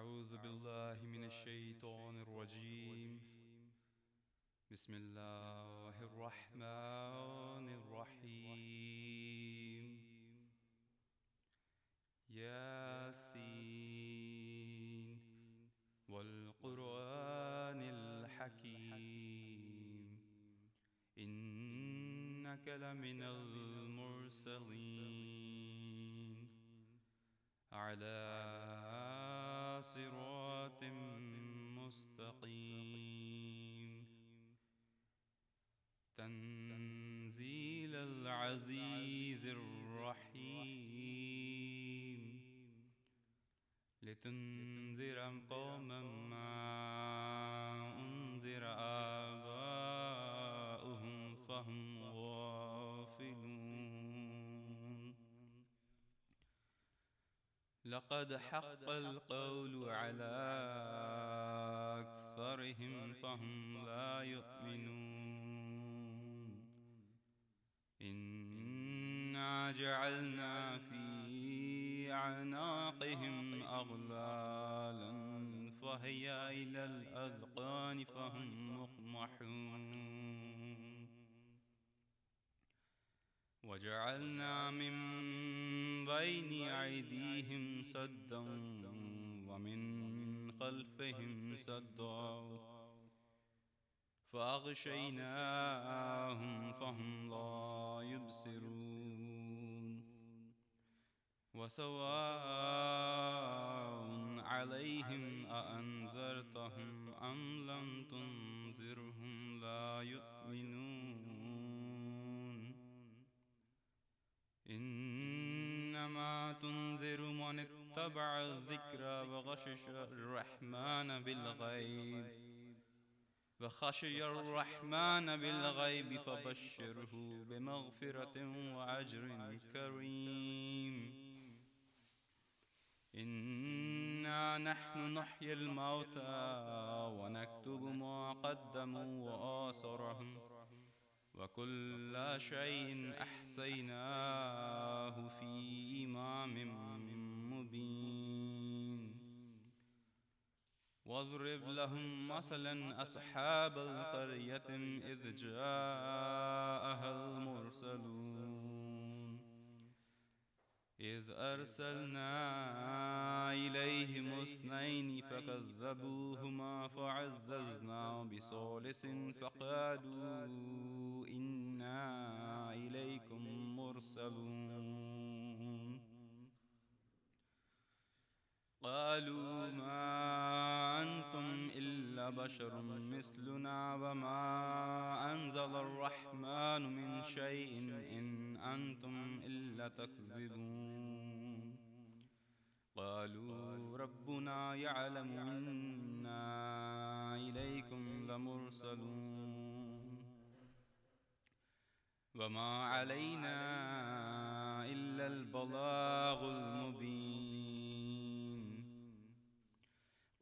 أعوذ بالله من الشيطان الرجيم. بسم الله الرحمن الرحيم. ياسين والقرآن الحكيم إنك لمن المرسلين على صراط مستقيم. تنزيل العزيز الرحيم لتنذر قوما ما أنذر آباؤهم فهم غافلون. لقد حق القول على أكثرهم فهم لا يؤمنون. إنا جعلنا في أعناقهم أغلالا فهي إلى الأذقان فهم مقمحون. وجعلنا من بين أيديهم سدا ومن خلفهم سدا فأغشيناهم فهم لا يبصرون. وسواء عليهم أأنذرتهم أم لم تنذرهم لا يؤمنون. إنما تنذر من اتبع الذكر وخشي الرحمن بالغيب فبشره بمغفرة وأجر كريم. إنا نحن نحيي الموتى ونكتب ما قدموا وآثارهم وكل شيء أحصيناه في إمام مبين. واضرب لهم مثلا أصحاب القرية إذ جاءها المرسلون إذ أرسلنا إليهم اثنين فكذبوهما فعززنا بثالث فقالوا إنا إليكم مرسلون. قالوا ما أنتم إلا بشر مثلنا وما أنزل الرحمن من شيء إن أنتم إلا تكذبون. قالوا ربنا يعلم إنا إليكم لمرسلون وما علينا إلا البلاغ المبين.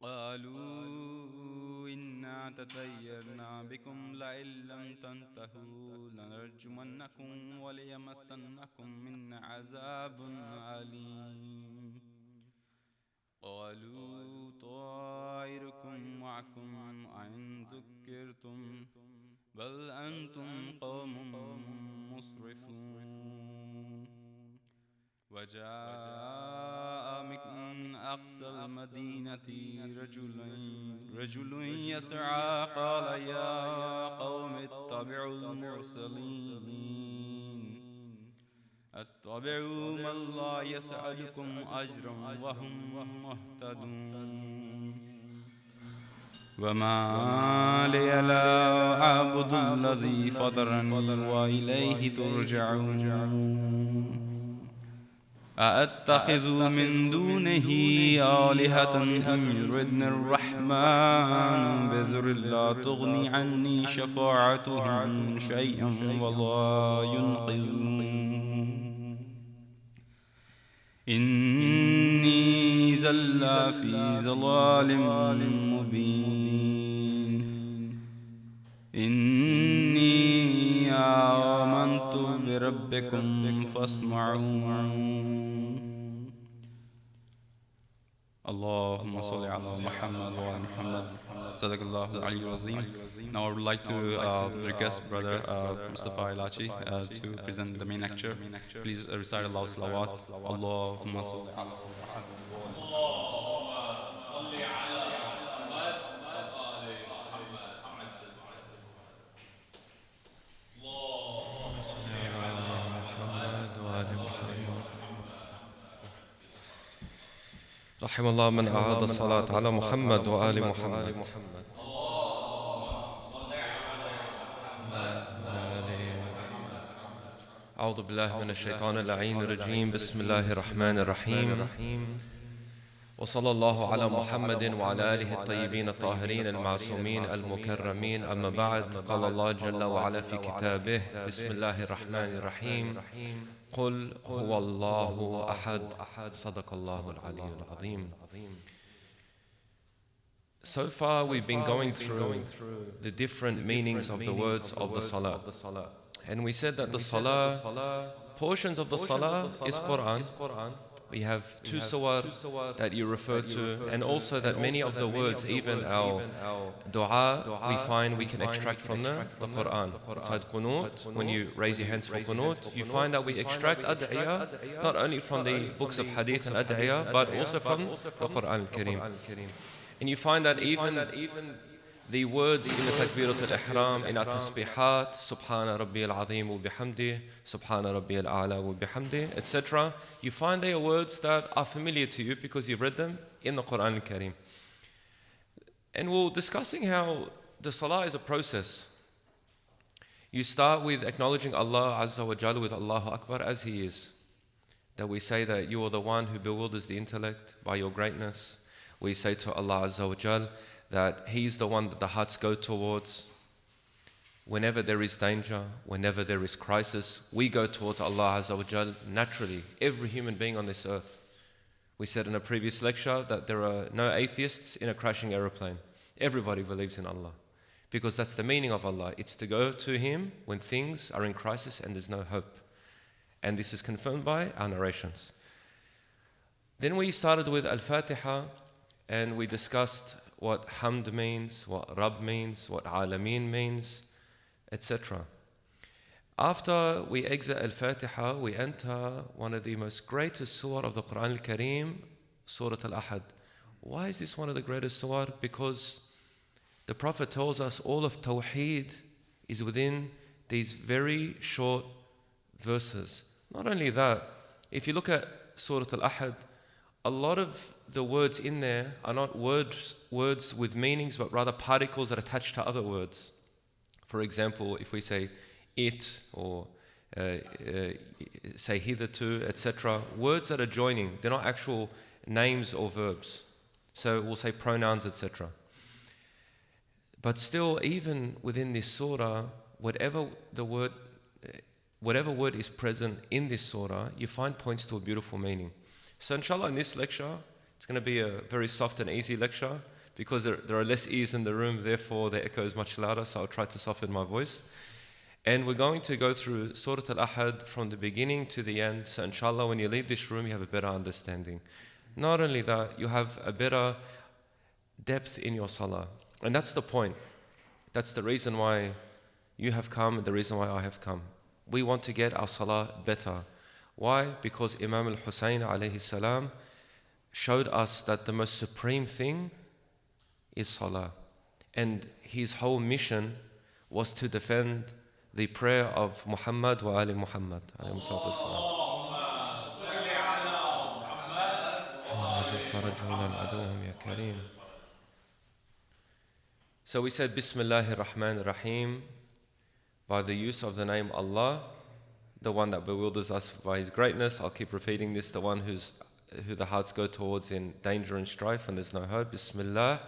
قالوا إنا تطيرنا بكم لئن لم تنتهوا لنرجمنكم وليمسنكم منا عذاب أليم. قالوا طائركم معكم أئن ذكرتم بل أنتم قوم مسرفون. وجاء من أقصى المدينة رجل يسعى قال يا قوم اتبعوا المرسلين اتبعوا من لا يسألكم أجرا وهم مهتدون. وما لي لا أعبد الذي فطرني وإليه ترجعون. أأتخذ من دونه آلهة إن يردني الرحمن بضر لا تغني عني شفاعتهم شيئا ولا ينقذون. إني إذا لفي ضلال مبين. إني آمنت بربكم فاسمعون. اللهم صل على محمد وعلى محمد. صدق الله العلي العظيم. Now I would like to request Brother Mustafa Elachi to present the main lecture. Please recite Allah salawat. Allahumma salli ala رحم الله من أعاد الصلاة على محمد وآل محمد. أعوذ بالله من الشيطان اللعين الرجيم. بسم الله الرحمن الرحيم. وصلى الله على محمد وعلى آله الطيبين الطاهرين المعصومين المكرمين. أما بعد، قال الله جل وعلا في كتابه: بسم الله الرحمن الرحيم. قل هو الله أحد. صدق الله العلي العظيم. So far we've been going through the different meanings of the words of the salah. And we said that the salah, portions of the salah is Quran. We have two surah that you refer to, and also that many of the words, even our dua, we find we can extract from the Quran. Inside qunut, when you raise your hands for qunut, you find that we extract ad'iyah, not only from the books of hadith and ad'iyah, but also from the Quran al-Kareem. And you find that even the words in the Takbirat al-Ihram, in at-tasbihat, Subhana Rabbi al-Azim wa bihamdi, Subhana Rabbi al-A'la wa bihamdi, etc. You find they are words that are familiar to you because you've read them in the Quran al-Kareem. And we're discussing how the salah is a process. You start with acknowledging Allah Azza wa Jalla with Allahu Akbar as He is. That we say that you are the one who bewilders the intellect by your greatness. We say to Allah Azza wa Jalla that He's the one that the hearts go towards. Whenever there is danger, whenever there is crisis, we go towards Allah Azza wa Jal naturally, every human being on this earth. We said in a previous lecture that there are no atheists in a crashing aeroplane. Everybody believes in Allah, because that's the meaning of Allah. It's to go to Him when things are in crisis and there's no hope. And this is confirmed by our narrations. Then we started with Al-Fatiha, and we discussed what Hamd means, what Rabb means, what Alameen means, etc. After we exit Al-Fatiha, we enter one of the most greatest surah of the Quran Al-Kareem, Surah Al-Ahad. Why is this one of the greatest surah? Because the Prophet tells us all of Tawheed is within these very short verses. Not only that, if you look at Surah Al-Ahad, a lot of the words in there are not words with meanings, but rather particles that attach to other words. For example, if we say it or say hitherto, etc., words that are joining, they're not actual names or verbs. So we'll say pronouns, etc. But still, even within this surah, whatever word is present in this surah, you find points to a beautiful meaning. So inshallah, in this lecture, it's going to be a very soft and easy lecture because there are less ears in the room, therefore the echo is much louder, so I'll try to soften my voice. And we're going to go through Surah Al-Ahad from the beginning to the end, so inshallah when you leave this room you have a better understanding. Not only that, you have a better depth in your salah. And that's the point. That's the reason why you have come and the reason why I have come. We want to get our salah better. Why? Because Imam al-Hussain alayhi salam showed us that the most supreme thing is salah. And his whole mission was to defend the prayer of Muhammad wa Ali Muhammad. So we said Bismillahir Rahmanir Rahim, by the use of the name Allah, the one that bewilders us by His greatness. I'll keep repeating this, the one who the hearts go towards in danger and strife and there's no hope. Bismillah.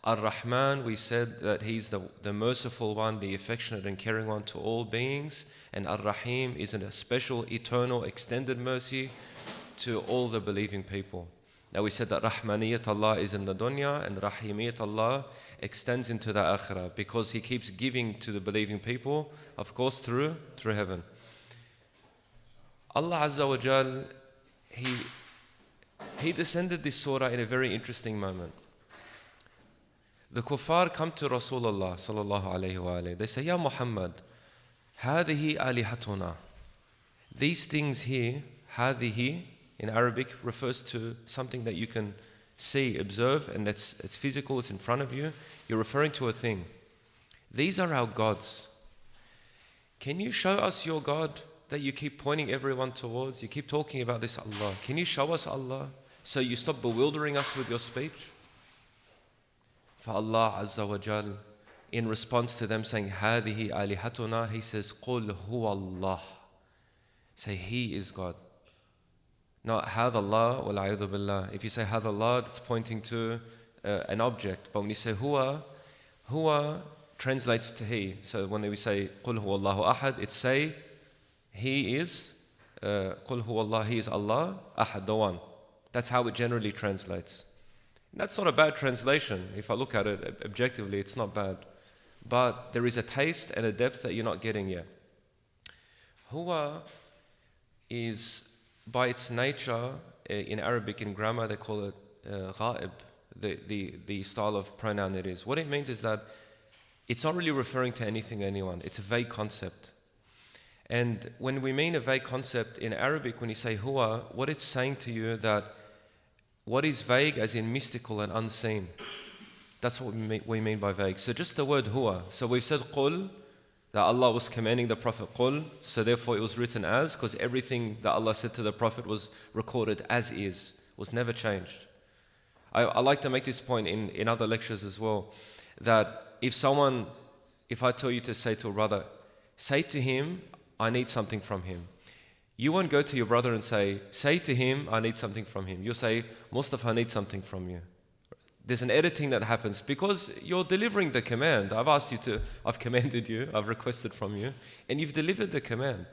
Ar-Rahman, we said that He's the merciful one, the affectionate and caring one to all beings. And Ar-Rahim is a special, eternal, extended mercy to all the believing people. Now we said that Rahmaniyat Allah is in the dunya and Rahimiyat Allah extends into the akhirah because He keeps giving to the believing people, of course, through heaven. Allah Azza wa Jal, He He descended this surah in a very interesting moment. The kuffar come to Rasulullah sallallahu alayhi wa alayhi. They say, Ya Muhammad, هذه آلهتنا. These things here, هذه in Arabic refers to something that you can see, observe, and it's physical, it's in front of you. You're referring to a thing. These are our gods. Can you show us your God that you keep pointing everyone towards? You keep talking about this Allah. Can you show us Allah so you stop bewildering us with your speech? For Allah Azza wa Jal, in response to them saying, هذه آلهتنا, He says, قُلْ هُوَ اللَّهُ. Say, He is God. Not هذا الله والعياذ بالله. If you say هذا الله, that's pointing to an object. But when you say huwa translates to He. So when we say قُلْ هُوَ اللَّهُ أحد, it's say He is قُلْ هُوَ اللَّهُ, He is Allah, أحد, the one. That's how it generally translates. That's not a bad translation. If I look at it objectively, it's not bad. But there is a taste and a depth that you're not getting yet. Huwa is, by its nature, in Arabic, in grammar, they call it ghaib, the style of pronoun it is. What it means is that it's not really referring to anything or anyone. It's a vague concept. And when we mean a vague concept in Arabic, when you say huwa, what it's saying to you that what is vague as in mystical and unseen. That's what we mean by vague. So just the word huwa. So we've said qul, that Allah was commanding the Prophet qul, so therefore it was written as, because everything that Allah said to the Prophet was recorded as is, was never changed. I like to make this point in other lectures as well, that if I tell you to say to a brother, say to him, I need something from him. You won't go to your brother and say to him, I need something from him. You'll say, Mustafa needs something from you. There's an editing that happens because you're delivering the command. I've commanded you, I've requested from you, and you've delivered the command.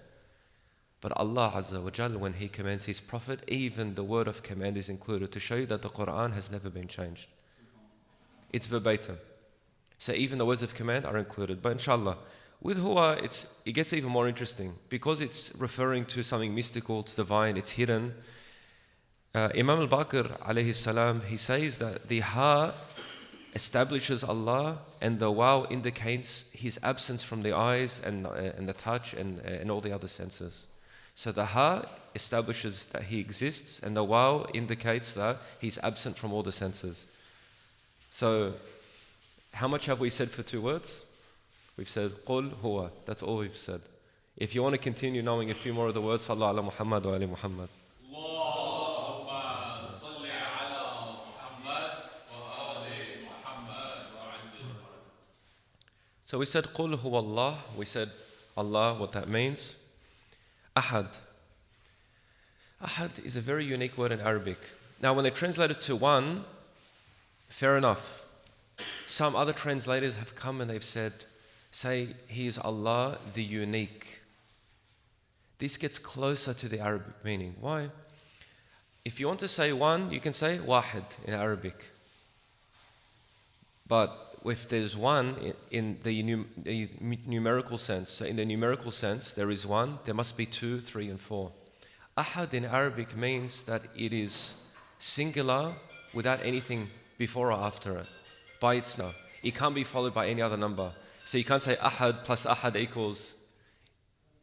But Allah Azza wa Jal, when He commands His Prophet, even the word of command is included to show you that the Quran has never been changed. It's verbatim. So even the words of command are included. But inshallah, with huwa, it gets even more interesting because it's referring to something mystical, it's divine, it's hidden. Imam al-Baqir alayhi salam, he says that the ha establishes Allah and the waw indicates His absence from the eyes and the touch and all the other senses. So the ha establishes that He exists and the waw indicates that He's absent from all the senses. So how much have we said for two words? We've said قُلْ هُوَ. That's all we've said. If you want to continue knowing a few more of the words, Sallallahu ala Muhammad wa ali Muhammad. So we said قُلْ هُوَ اللَّهُ. We said Allah, what that means. Ahad. Ahad is a very unique word in Arabic. Now when they translate it to one, fair enough. Some other translators have come and they've said, say He is Allah the unique. This gets closer to the Arabic meaning. Why? If you want to say one, you can say wahid in Arabic. But if there's one in the numerical sense, so in the numerical sense there is one, there must be 2, 3 and 4. Ahad in Arabic means that it is singular without anything before or after it. By itself. It can't be followed by any other number. So you can't say ahad plus ahad equals,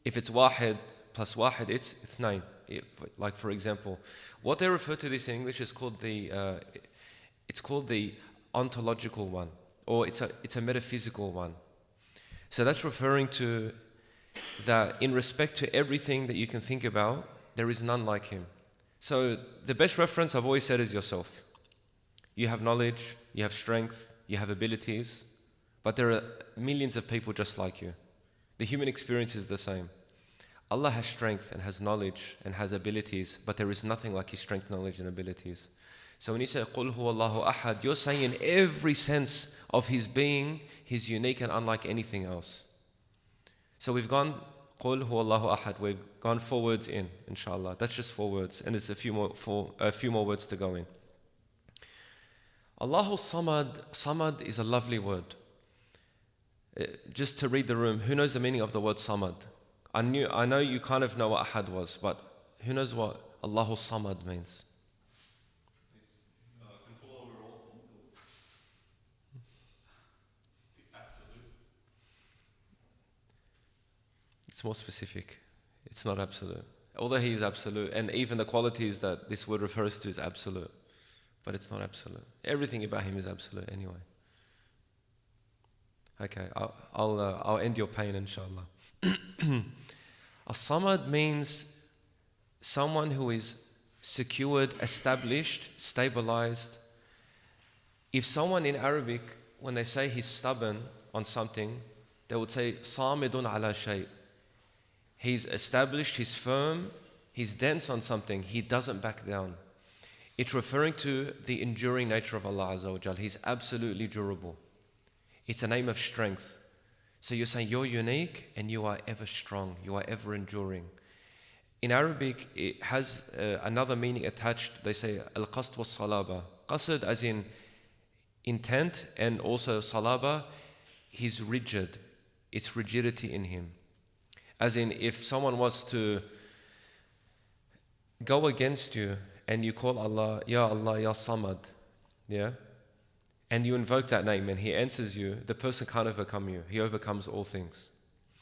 if it's wahid plus wahid, it's 9. Like for example, what they refer to this in English is called the ontological one, or it's a metaphysical one. So that's referring to that in respect to everything that you can think about, there is none like Him. So the best reference I've always said is yourself. You have knowledge, you have strength, you have abilities, but there are millions of people just like you. The human experience is the same. Allah has strength and has knowledge and has abilities, but there is nothing like His strength, knowledge and abilities. So when you say قُلْ هُوَ اللَّهُ أَحَدٌ, you're saying in every sense of His being, He's unique and unlike anything else. So we've gone قُلْ هُوَ اللَّهُ أَحَدٌ. We've gone 4 words in, inshallah. That's just 4 words, and there's a few more words to go in. Allahu Samad. Samad is a lovely word. Just to read the room, who knows the meaning of the word Samad? I know you kind of know what Ahad was, but who knows what Allahu Samad means? It's more specific. It's not absolute. Although he is absolute, and even the qualities that this word refers to is absolute, but it's not absolute. Everything about him is absolute anyway. Okay, I'll end your pain, inshallah. As-Samad means someone who is secured, established, stabilized. If someone in Arabic, when they say he's stubborn on something, they would say Samidun ala shay. He's established, he's firm, he's dense on something, he doesn't back down. It's referring to the enduring nature of Allah Azza wa Jal. He's absolutely durable. It's a name of strength. So you're saying you're unique and you are ever strong, you are ever enduring. In Arabic, it has another meaning attached. They say al-qasd was-salaba. Qasd as in intent, and also salaba, he's rigid. It's rigidity in him. As in, if someone was to go against you and you call Allah, Ya Samad, yeah? And you invoke that name and he answers you, the person can't overcome you. He overcomes all things.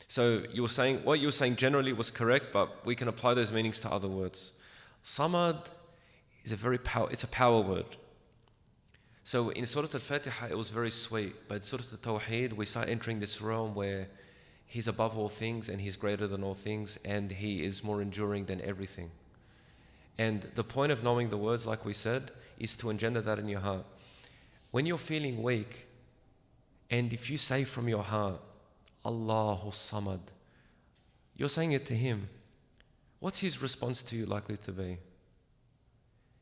So you were saying, what you were saying generally was correct, but we can apply those meanings to other words. Samad is it's a power word. So in Surah Al-Fatiha, it was very sweet, but in Surah Al-Tawheed, we start entering this realm where He's above all things and He's greater than all things and He is more enduring than everything. And the point of knowing the words, like we said, is to engender that in your heart. When you're feeling weak, and if you say from your heart, Allahu Samad, you're saying it to Him. What's His response to you likely to be?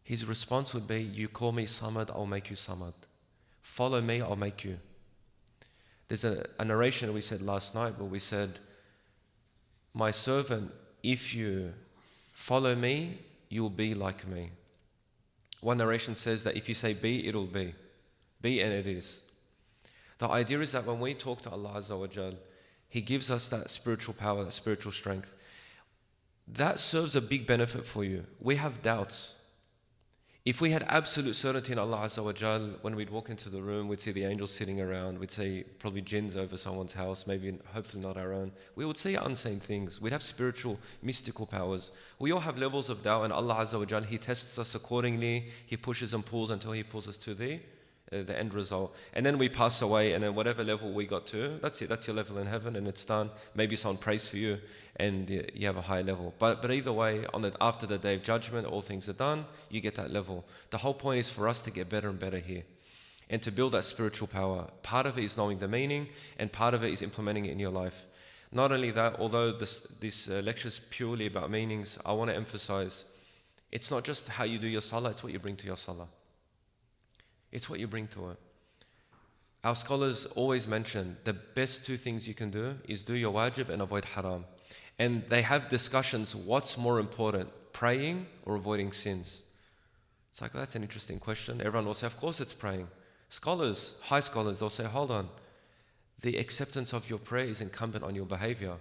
His response would be, you call me Samad, I'll make you Samad. Follow me, I'll make you. There's a narration we said last night where we said, my servant, if you follow me, you'll be like me. One narration says that if you say be, it'll be. Be, and it is. The idea is that when we talk to Allah Azza wa Jal, He gives us that spiritual power, that spiritual strength. That serves a big benefit for you. We have doubts. If we had absolute certainty in Allah Azza wa Jal, when we'd walk into the room, we'd see the angels sitting around, we'd see probably jinns over someone's house, maybe hopefully not our own. We would see unseen things. We'd have spiritual, mystical powers. We all have levels of doubt, and Allah Azza wa Jal, He tests us accordingly. He pushes and pulls until He pulls us to the end result. And then we pass away, and then whatever level we got to, that's it. That's your level in heaven, and it's done. Maybe someone prays for you, and you have a high level. But either way, after the day of judgment, all things are done. You get that level. The whole point is for us to get better and better here, and to build that spiritual power. Part of it is knowing the meaning, and part of it is implementing it in your life. Not only that, although this lecture is purely about meanings, I want to emphasize, it's not just how you do your salah, it's what you bring to your salah. It's what you bring to it. Our scholars always mention the best two things you can do is do your wajib and avoid haram. And they have discussions, what's more important, praying or avoiding sins? It's like, that's an interesting question. Everyone will say, of course it's praying. Scholars, high scholars, they'll say, hold on. The acceptance of your prayer is incumbent on your behavior.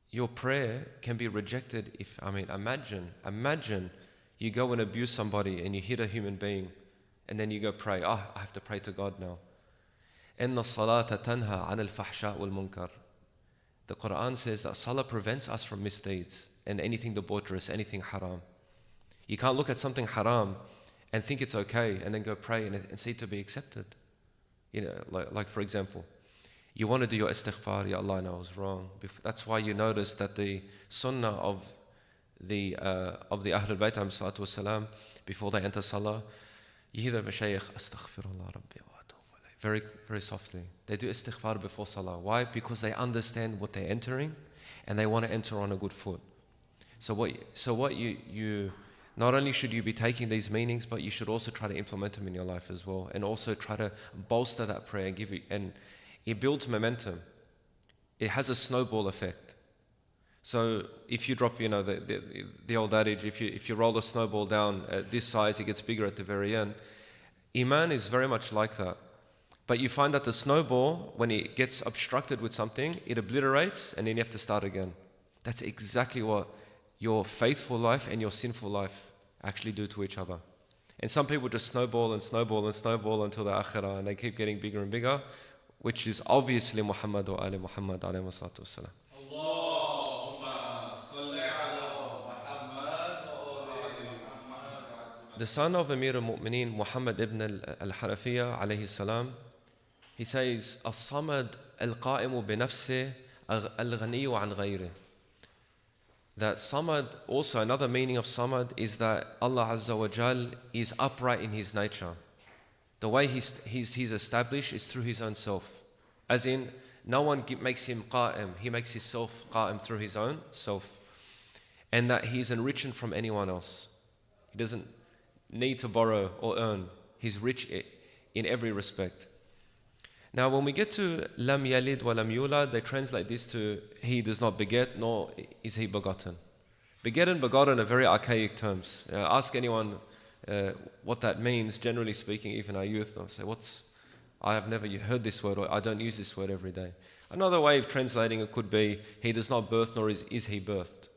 Your prayer can be rejected if, imagine you go and abuse somebody and you hit a human being and then you go pray. I have to pray to God now. إِنَّ الصَّلَاةَ تَنْهَى عَنِ الْفَحْشَاءِ وَالْمُنْكَرِ. The Quran says that salah prevents us from misdeeds and anything debaucherous, anything haram. You can't look at something haram and think it's okay and then go pray and see it to be accepted. You know, like for example, you want to do your istighfar, Ya Allah, I know I was wrong. That's why you notice that the sunnah of the Ahlul Bayt والسلام, before they enter Salah, you hear the Mashaykh, Astaghfirullah Rabbi wa atubu ilayh, very, very softly. They do istighfar before Salah. Why? Because they understand what they're entering and they want to enter on a good foot. So what you not only should you be taking these meanings, but you should also try to implement them in your life as well, and also try to bolster that prayer and and it builds momentum. It has a snowball effect. So if you drop, the old adage, if you roll a snowball down at this size, it gets bigger at the very end. Iman is very much like that. But you find that the snowball, when it gets obstructed with something, it obliterates and then you have to start again. That's exactly what your faithful life and your sinful life actually do to each other. And some people just snowball and snowball and snowball until the akhirah, and they keep getting bigger and bigger. which is obviously Muhammad wa Ali Muhammad alayhi salatu wassalam. The son of Amir al-Mu'mineen, Muhammad ibn al-Hanafiya alayhi salam, he says, As-Samad al-Qa'imu bi-nafsih al-Ghaniyu an ghayri. That Samad, also another meaning of Samad is that Allah Azza wa Jal is upright in His nature. The way he's established is through His own self. As in, no one makes Him Qa'im, He makes His self Qa'im through His own self. And that He's enriching from anyone else. He doesn't need to borrow or earn. He's rich in every respect. Now when we get to Lam Yalid wa Lam Yulad, they translate this to He does not beget, nor is He begotten. Beget and begotten are very archaic terms. Ask anyone what that means, generally speaking, even our youth, they'll say, I have never heard this word, or I don't use this word every day. Another way of translating it could be, He does not birth, nor is He birthed.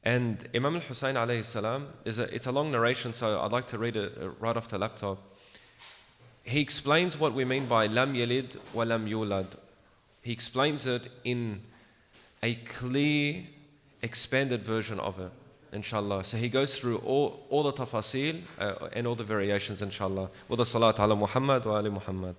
And Imam al-Hussain alayhi salam, it's a long narration, so I'd like to read it right off the laptop. He explains what we mean by Lam Yalid wa Lam Yulad. He explains it in a clear, expanded version of it, inshallah. So he goes through all the tafasil and all the variations, inshallah. With the salat ala Muhammad wa ali Muhammad.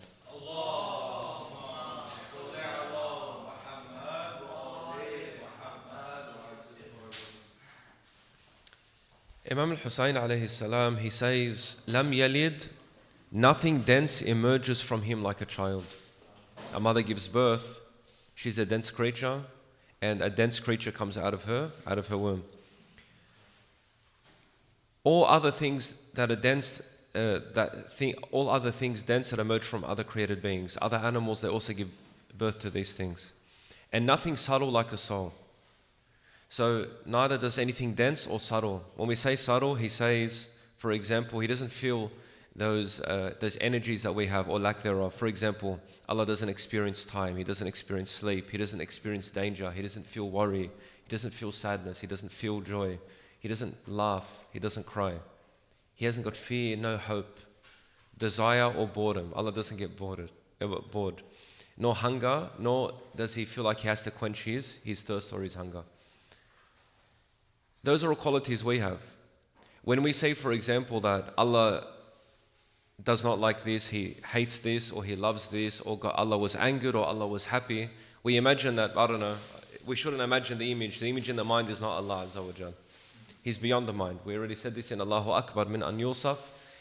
Imam al-Hussain alayhi salam, he says, Lam Yalid, nothing dense emerges from him like a child. A mother gives birth, she's a dense creature, and a dense creature comes out of her womb. All other things that are dense, all other things dense that emerge from other created beings, other animals, they also give birth to these things. And nothing subtle like a soul. So neither does anything dense or subtle. When we say subtle, he says, for example, he doesn't feel those energies that we have or lack thereof. For example, Allah doesn't experience time, He doesn't experience sleep, He doesn't experience danger, He doesn't feel worry, He doesn't feel sadness, He doesn't feel joy, He doesn't laugh, He doesn't cry. He hasn't got fear, no hope, desire or boredom. Allah doesn't get bored. Nor hunger, nor does He feel like He has to quench his thirst or his hunger. Those are all qualities we have. When we say, for example, that Allah does not like this, He hates this, or He loves this, or God, Allah was angered, or Allah was happy, we imagine that, I don't know, we shouldn't imagine the image. The image in the mind is not Allah Azza wa Jal. He's beyond the mind. We already said this in Allahu Akbar min an yusaf.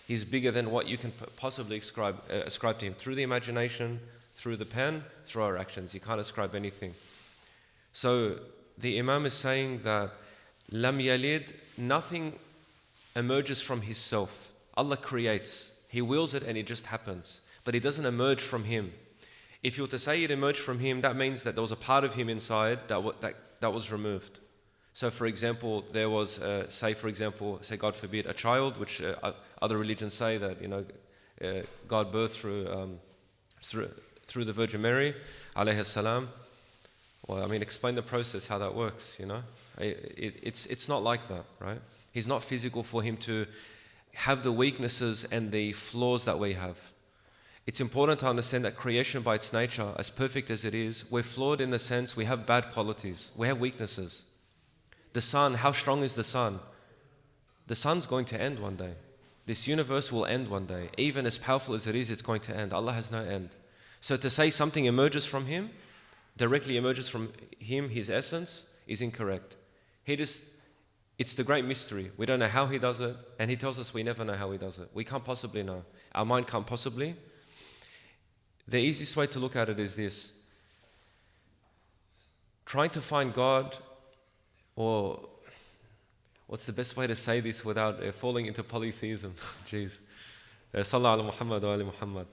He's bigger than what you can possibly ascribe to Him. Through the imagination, through the pen, through our actions. You can't ascribe anything. So the Imam is saying that Lam Yalid, nothing emerges from His self. Allah creates. He wills it and it just happens. But it doesn't emerge from Him. If you were to say it emerged from Him, that means that there was a part of Him inside that was removed. So for example, there was, say God forbid, a child, which other religions say that, God birthed through the Virgin Mary, alayhi salam. Well, explain the process, how that works, It's not like that, right? He's not physical for Him to have the weaknesses and the flaws that we have. It's important to understand that creation by its nature, as perfect as it is, we're flawed in the sense we have bad qualities, we have weaknesses. The sun, how strong is the sun? The sun's going to end one day. This universe will end one day. Even as powerful as it is, it's going to end. Allah has no end. So to say something emerges from Him, directly emerges from Him, His essence, is incorrect. It's the great mystery. We don't know how He does it, and He tells us we never know how He does it. We can't possibly know. Our mind can't possibly. The easiest way to look at it is this. Trying to find God, or what's the best way to say this without falling into polytheism? Jeez. Sallallahu ala Muhammad wa ali Muhammad.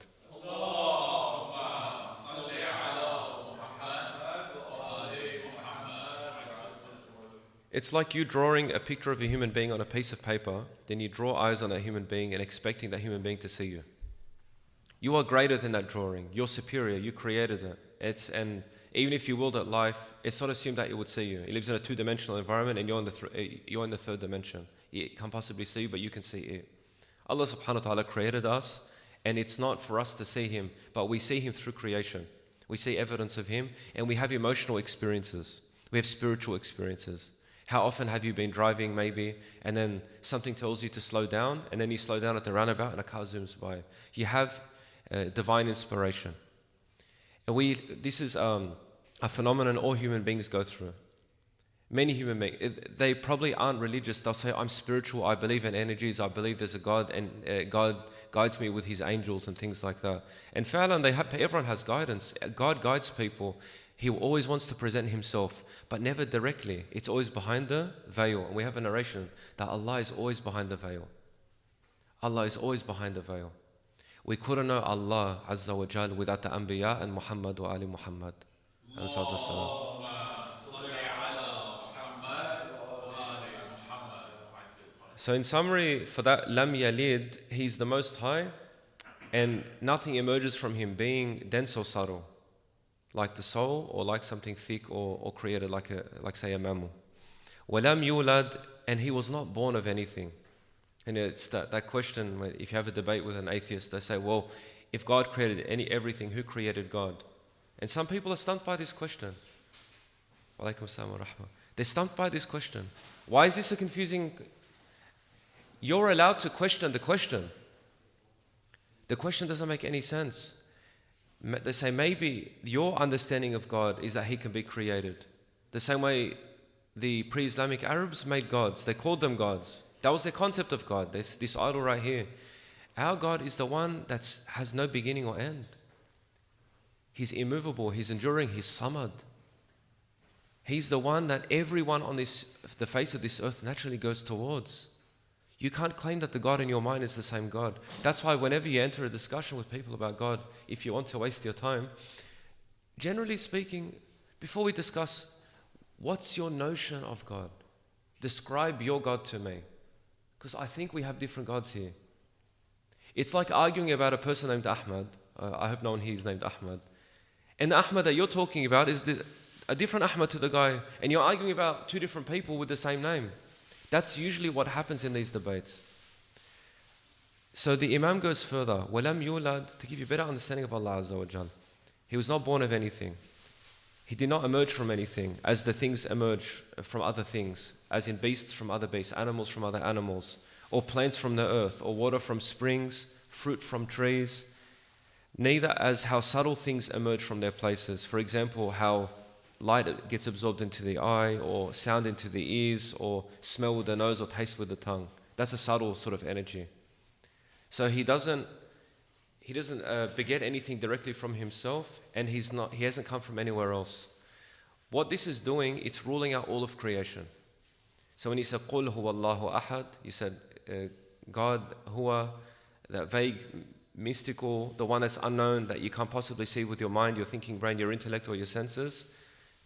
It's like you drawing a picture of a human being on a piece of paper, then you draw eyes on that human being and expecting that human being to see you. You are greater than that drawing. You're superior. You created it. And even if you willed it life, it's not assumed that it would see you. It lives in a two-dimensional environment and you're in the third dimension. It can't possibly see you, but you can see it. Allah subhanahu wa ta'ala created us And it's not for us to see him, but we see him through creation. We see evidence of him, and we have emotional experiences. We have spiritual experiences. How often have you been driving maybe, and then something tells you to slow down, and then you slow down at the roundabout and a car zooms by? You have divine inspiration. And this is a phenomenon all human beings go through. Many human beings, they probably aren't religious. They'll say, I'm spiritual, I believe in energies, I believe there's a God, and God guides me with his angels and things like that. And fa'lan, everyone has guidance. God guides people. He always wants to present himself, but never directly. It's always behind the veil. And we have a narration that Allah is always behind the veil. Allah is always behind the veil. We couldn't know Allah Azza wa Jal without the Anbiya and Muhammad wa Ali Muhammad. So in summary, for that Lam Yalid, he's the Most High, and nothing emerges from him being dense or subtle, like the soul, or like something thick or created like say a mammal. Walam yulad, and he was not born of anything. And it's that question, if you have a debate with an atheist, they say, well, if God created everything, who created God? And some people are stumped by this question. Walaikum assalam wa rahmah. They're stumped by this question. Why is this a confusing? You're allowed to question the question. The question doesn't make any sense. They say maybe your understanding of God is that he can be created. The same way the pre-Islamic Arabs made gods. They called them gods. That was their concept of God. This idol right here. Our God is the one that has no beginning or end. He's immovable, he's enduring, he's samad. He's the one that everyone on the face of this earth naturally goes towards. You can't claim that the God in your mind is the same God. That's why whenever you enter a discussion with people about God, if you want to waste your time, generally speaking, before we discuss, what's your notion of God? Describe your God to me. Because I think we have different gods here. It's like arguing about a person named Ahmad. I hope no one here is named Ahmad. And the Ahmad that you're talking about is a different Ahmad to the guy. And you're arguing about two different people with the same name. That's usually what happens in these debates. So the Imam goes further. وَلَمْ يُولَدْ, to give you a better understanding of Allah Azza wa Jal. He was not born of anything. He did not emerge from anything, as the things emerge from other things, as in beasts from other beasts, animals from other animals, or plants from the earth, or water from springs, fruit from trees. Neither as how subtle things emerge from their places. For example, how light gets absorbed into the eye, or sound into the ears, or smell with the nose, or taste with the tongue. That's a subtle sort of energy. So he doesn't beget anything directly from himself, and he hasn't come from anywhere else. What this is doing, it's ruling out all of creation. So when he said قُلْ هُوَ اللَّهُ أَحَدٌ, he said God, huwa, that vague, mystical, the one that's unknown, that you can't possibly see with your mind, your thinking brain, your intellect, or your senses.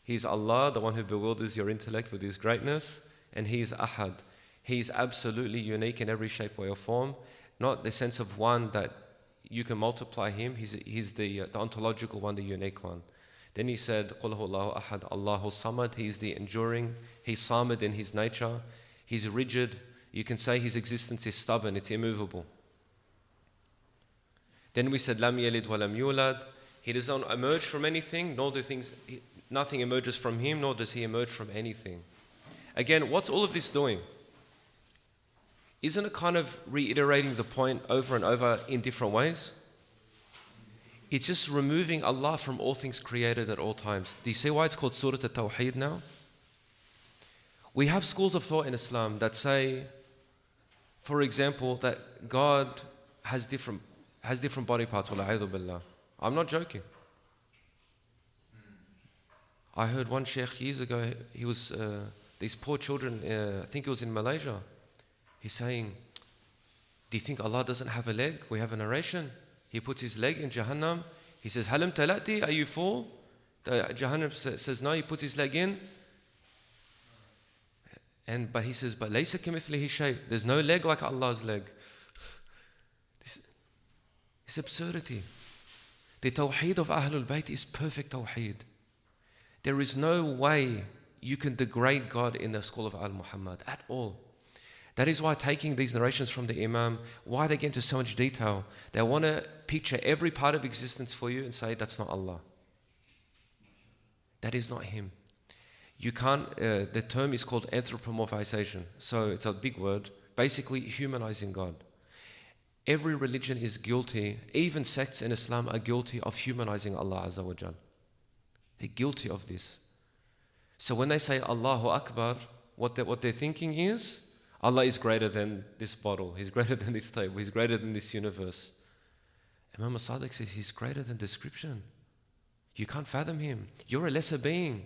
He's Allah, the one who bewilders your intellect with his greatness, and he is Ahad. He's absolutely unique in every shape, way, or form. Not the sense of one that you can multiply him. He's the ontological one, the unique one. Then he said, قُلْ هُوَ اللَّهُ أَحَدٌ Allahu Samad. He's the enduring. He's Samad in his nature. He's rigid. You can say his existence is stubborn. It's immovable. Then we said, لَمْ يَلِدْ وَلَمْ يُولَدْ. He does not emerge from anything, nor do nothing emerges from him, nor does he emerge from anything. Again, what's all of this doing? Isn't it kind of reiterating the point over and over in different ways? It's just removing Allah from all things created at all times. Do you see why it's called Surah At-Tawheed now? We have schools of thought in Islam that say, for example, that God has different body parts. Wala'idhu billah. I'm not joking. I heard one sheikh years ago, he was, these poor children, I think it was in Malaysia. He's saying, do you think Allah doesn't have a leg? We have a narration. He puts his leg in Jahannam. He says, Halim talati, are you full? Jahannam says, no, he puts his leg in. But he says, but laysa kamithlihi shay. There's no leg like Allah's leg. This absurdity. The tawheed of Ahlul Bayt is perfect tawheed. There is no way you can degrade God in the school of Al-Muhammad at all. That is why taking these narrations from the Imam, why they get into so much detail. They want to picture every part of existence for you and say, that's not Allah. That is not Him. You can't, the term is called anthropomorphization. So it's a big word, basically humanizing God. Every religion is guilty, even sects in Islam are guilty of humanizing Allah Azza wa Jal. They're guilty of this. So when they say Allahu Akbar, what they're thinking is, Allah is greater than this bottle, He's greater than this table, He's greater than this universe. Imam Sadiq says He's greater than description. You can't fathom Him. You're a lesser being.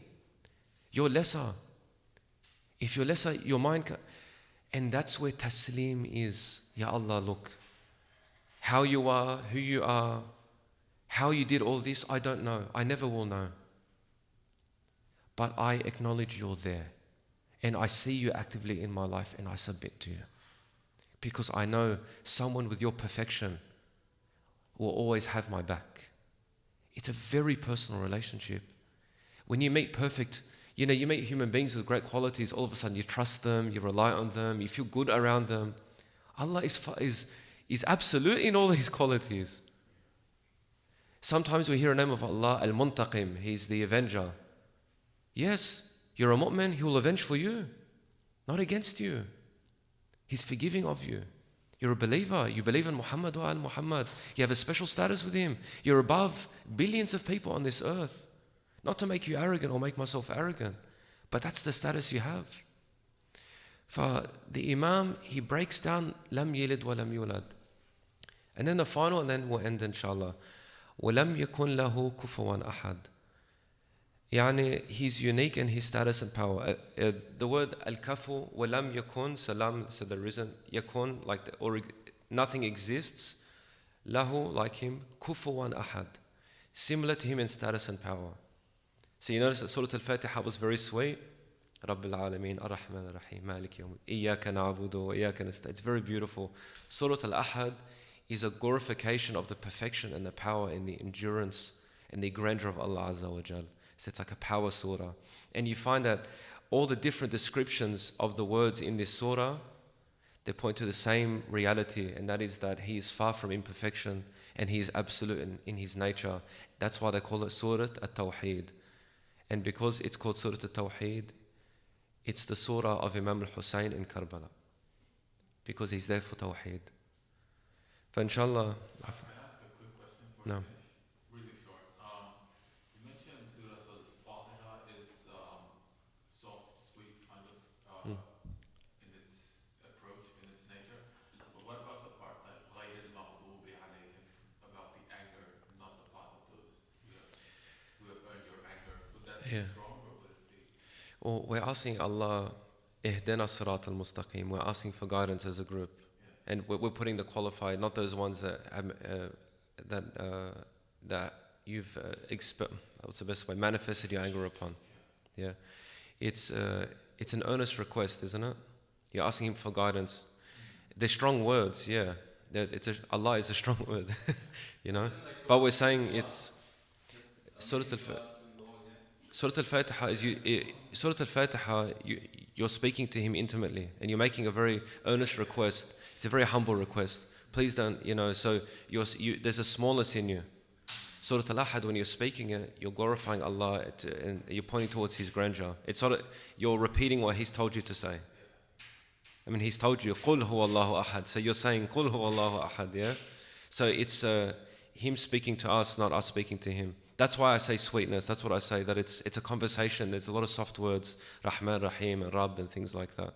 You're lesser. If you're lesser, your mind can't. And that's where taslim is. Ya Allah, look. How you are, who you are, how you did all this, I don't know. I never will know. But I acknowledge you're there. And I see you actively in my life and I submit to you. Because I know someone with your perfection will always have my back. It's a very personal relationship. When you meet perfect, you meet human beings with great qualities, all of a sudden you trust them, you rely on them, you feel good around them. Allah is absolute in all His qualities. Sometimes we hear a name of Allah, Al-Muntaqim, He's the avenger. Yes, you're a mu'min, He will avenge for you, not against you. He's forgiving of you. You're a believer, you believe in Muhammad wa al-Muhammad. You have a special status with Him. You're above billions of people on this earth. Not to make you arrogant or make myself arrogant, but that's the status you have. For the Imam, he breaks down lam yalid wa lam yulad. And then the final, and then we'll end inshallah. وَلَمْ يَكُنْ لَهُ كُفُوًا أَحَدٍ. Yani, He's unique in His status and power. The word al-kafu, وَلَمْ يَكُنْ, salam, so there isn't, yakun, like nothing exists. Lahu, like Him, kufuwan ahad. Similar to Him in status and power. So you notice that Surah Al-Fatiha was very sweet. Rabbil Alameen, Ar-Rahman Ar-Rahim, Malik Yawm, Iyaka na'budu wa Iyaka nasta'in. It's very beautiful. Surah Al-Ahad is a glorification of the perfection and the power and the endurance and the grandeur of Allah Azza wa Jal. So it's like a power surah. And you find that all the different descriptions of the words in this surah, they point to the same reality, and that is that He is far from imperfection and He is absolute in His nature. That's why they call it Surah At-Tawheed. And because it's called Surah At-Tawheed, it's the surah of Imam al-Hussain in Karbala. Because he's there for Tawheed. For inshallah... Can I ask a quick question before No. you finish? Really short. You mentioned Surah Al-Fatiha is soft, sweet, kind of in its approach, in its nature. But what about the part that غَيْرِ الْمَغْضُوبِ عَلَيْهِمْ, about the anger, not the part of those who have earned your anger? Would that be strong, or would it be? Or we're asking Allah, Ihdina Sirat al-Mustaqim. We're asking for guidance as a group. And we're putting the qualified, not those ones that you've what's the best way, manifested your anger upon. Yeah, it's an earnest request, isn't it? You're asking Him for guidance. They're strong words, yeah. Allah is a strong word, you know. But we're saying it's Surah Al-Fatiha is Surah Al-Fatiha. You're speaking to Him intimately, and you're making a very earnest request. It's a very humble request. Please don't, so there's a smallness in you. Surah Al-Ahad, when you're speaking it, you're glorifying Allah and you're pointing towards His grandeur. It's not, you're repeating what He's told you to say. I mean, He's told you, قُلْ هُوَ اللَّهُ أَحَدٍ. So you're saying, قُلْ هُوَ اللَّهُ أَحَدٍ, yeah? So it's Him speaking to us, not us speaking to Him. That's why I say sweetness. That's what I say, that it's a conversation. There's a lot of soft words, Rahman, Rahim, and Rabb, and things like that,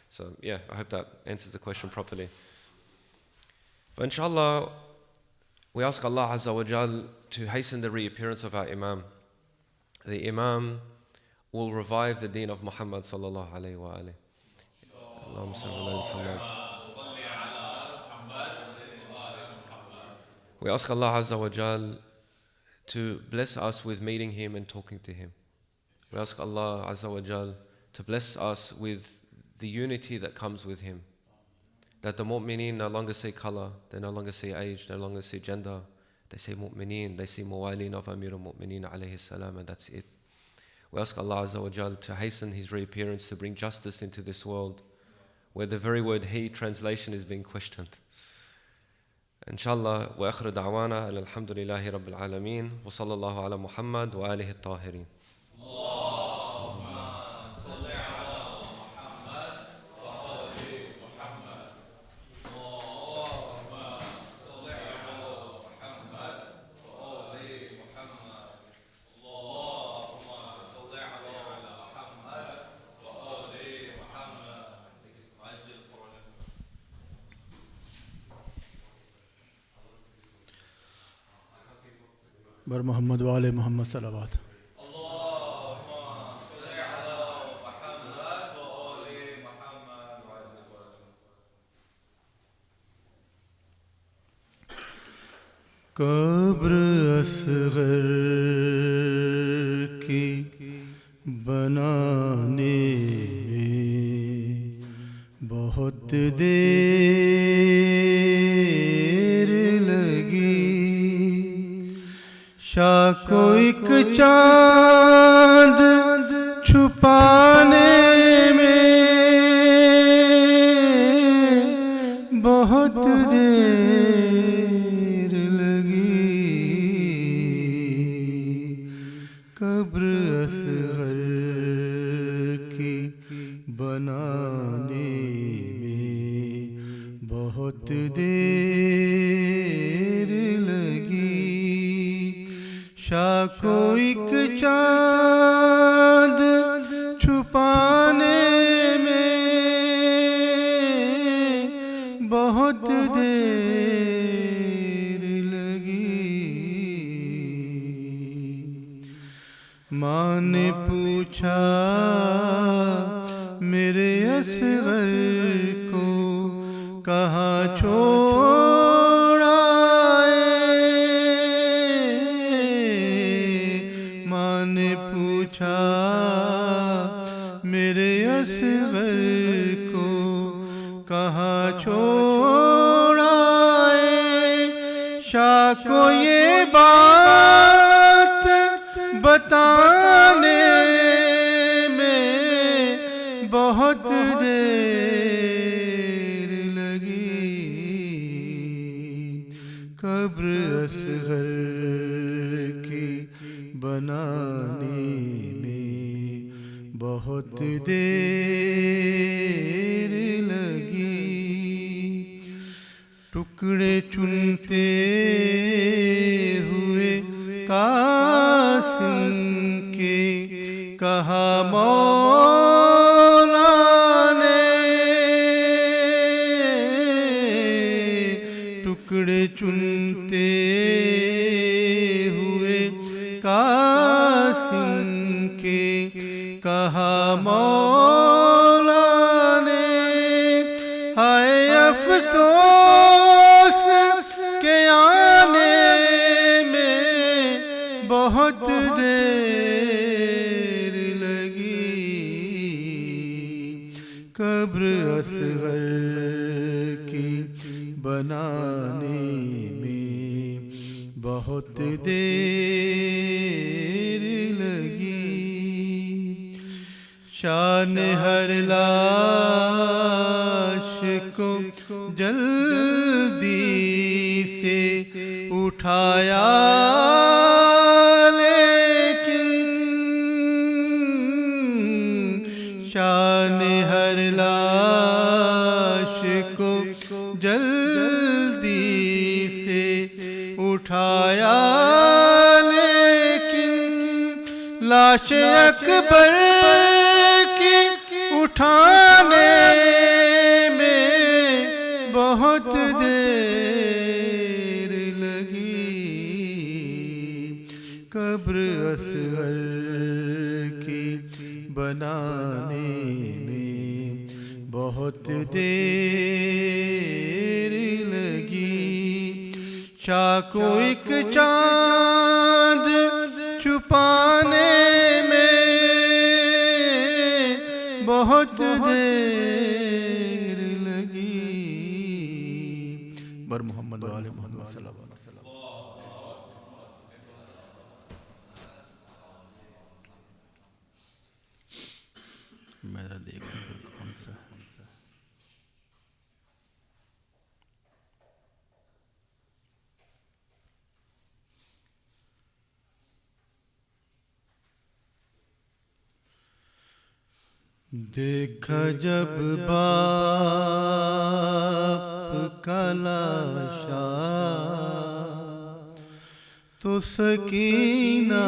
So yeah, I hope that answers the question properly. But inshallah, we ask Allah Azza wa Jal to hasten the reappearance of our Imam. The Imam will revive the deen of Muhammad sallallahu alayhi wa alayhi. Allahumma salli ala Muhammad. We ask Allah Azza wa Jal to bless us with meeting Him and talking to Him. We ask Allah Azza wa Jal to bless us with the unity that comes with Him. That the mu'mineen no longer see color, they no longer see age, no longer see gender. They see mu'mineen, they see muwalin of Amir al-Mu'mineen alayhi salam, and that's it. We ask Allah Azza wa Jal to hasten His reappearance, to bring justice into this world. where the very word he translation is being questioned. Inshallah, wa akhiru da'wana alhamdulillahi rabbil alameen wa sallallahu ala Muhammad wa alihi at-tahirin. बर मोहम्मद वाले मोहम्मद सलावत। कब्र असगर की बनाने में बहुत देर लगी, शाको एक चांद छुपाने में बहुत देर लगी, कब्र असगर की बनाने में बहुत देर लगी, शाको एक चांद छुपाने में बहुत देर लगी। माँ ने पूछा मेरे असगर को कहाँ छोड़ आए, माँ ने पूछा मेरे असगर को कहाँ छोड़ आए, शाह को ये बात बताने में बहुत देर लगी, कब्र असगर की बनाने में बहुत देर लगी। टुकड़े चुनते हुए कासिम के कहा मौला ने, टुकड़े चुनते हुए कासिम के कहा मौला ने, हाय अफसोस के आने में बहुत देर लगी, कब्र असगर की बनाने में बहुत देर लगी। शान हर लाश को जल्दी से उठाया, लेकिन शान हर लाश को जल्दी से उठाया, लेकिन लाश अकबर की उठाने में बहुत देर लगी, कब्र असगर की बनाने में बहुत देर लगी, शाह को एक चांद छुपाने में बहुत देर लगी। बर मोहम्मद वाले मोहम्मद सल्लल्लाहु अलैहि वसल्लम। मेरा देखो कौन सा देखा जब बाप का लाशा तो सकीना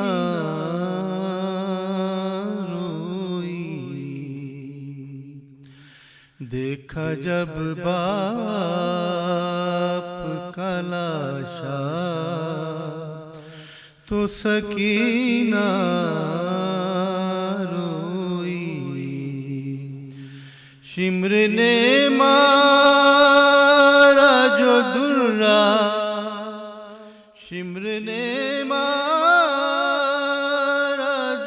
देखा जब बाप का लाशा तो सकीना रोई। शिम्र ने मारा जो दुर्रा, शिम्र ने मारा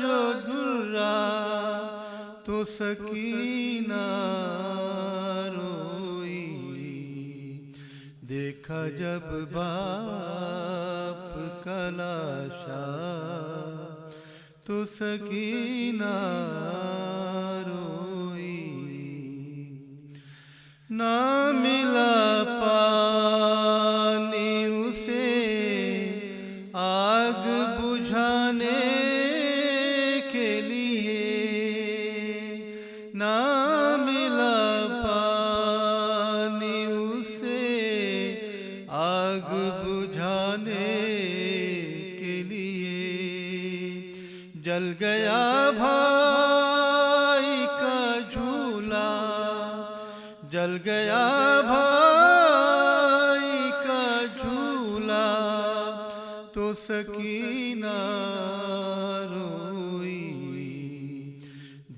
जो दुर्रा तो सकीना देखा जब बाप का लाशा तो सकीना रोई। ना मिला पानी उसे आग बुझाने के लिए, ना मिला पानी उसे आग बुझाने के लिए। जल गया भाई का झूला, जल गया भाई का झूला तो सकीना रोई।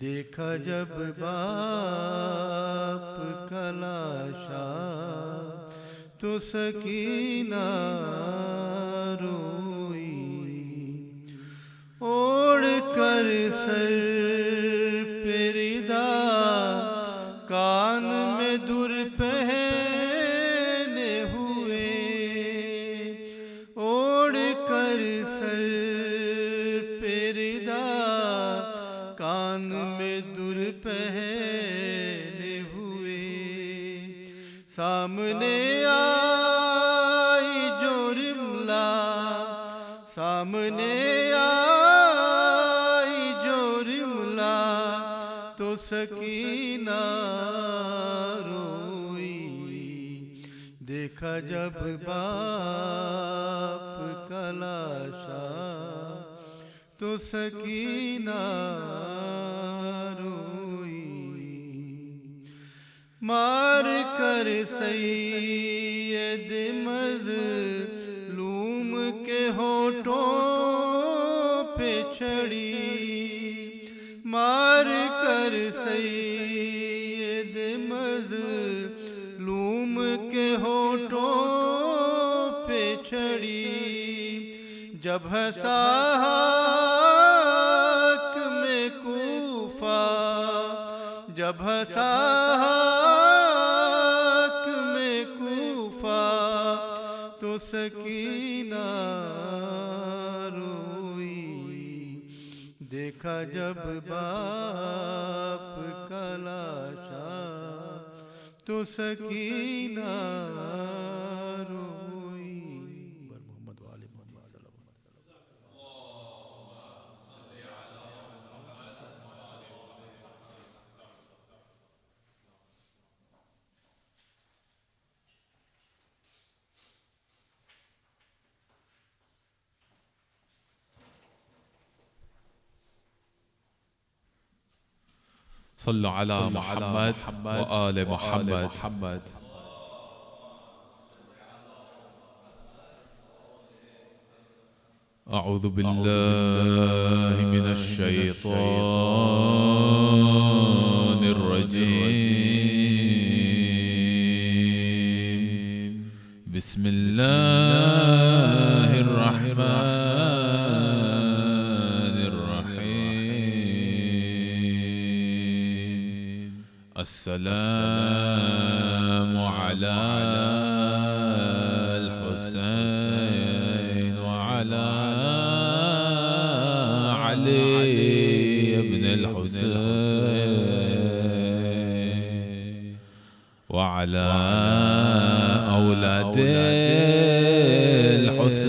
देखा जब बाप का लाशा तो सकीना रोई। ओढ़ कर सर पे रिदा, कान में दुर पहने हुए, ओढ़ कर सर पे रिदा, कान में दुर पहने हुए। सामने आई जो रिमला, सामने आई जो रिमला तो सकीना रोई। देखा जब बाप का लाशा तो सकीना रोई। मार कर सैयद मज़लूम के होठों पे छड़ी, मार कर सैयद मज़लूम के होठों पे छड़ी। जब हंसा हक में कूफा, जब हंसा हक में कूफा तो सकीना रोई। देखा जब बाप का लाशा तो सकीना रोई। मोहम्मद वाले Mohammad صلوا على محمد وآل محمد. أعوذ بالله من الشيطان الرجيم. بسم الله الرحمن الرحيم. السلام على الحسين وعلى علي بن الحسين وعلى أولاد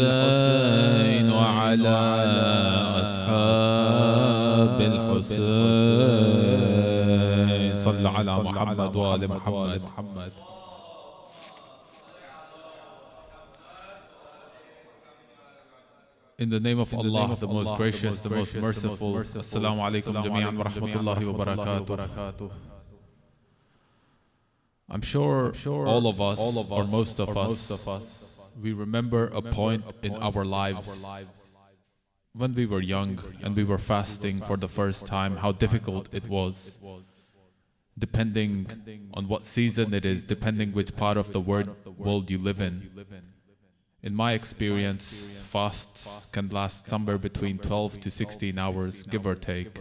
الحسين وعلى أصحاب الحسين على محمد وآل محمد. In the name of Allah, the most gracious, the most merciful. Assalamu alaikum jami'an wa rahmatullahi wa barakatuh. I'm sure all of us, or most of us, we remember a point in our lives when we were young and we were fasting for the first time, how difficult it was, depending on what season it is, depending which part of the world you live in. In my experience, fasts can last somewhere between 12 to 16 hours, give or take.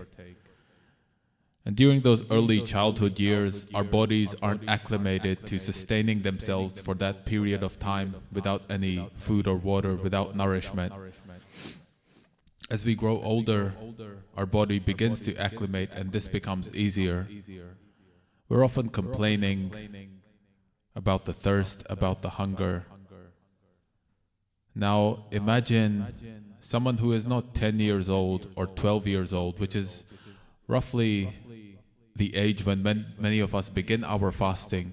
And during those early childhood years, our bodies aren't acclimated to sustaining themselves for that period of time without any food or water, without nourishment. As we grow older, our body begins to acclimate and this becomes easier. We're often complaining about the thirst, about the hunger. Now imagine someone who is not 10 years old or 12 years old, which is roughly the age when many of us begin our fasting.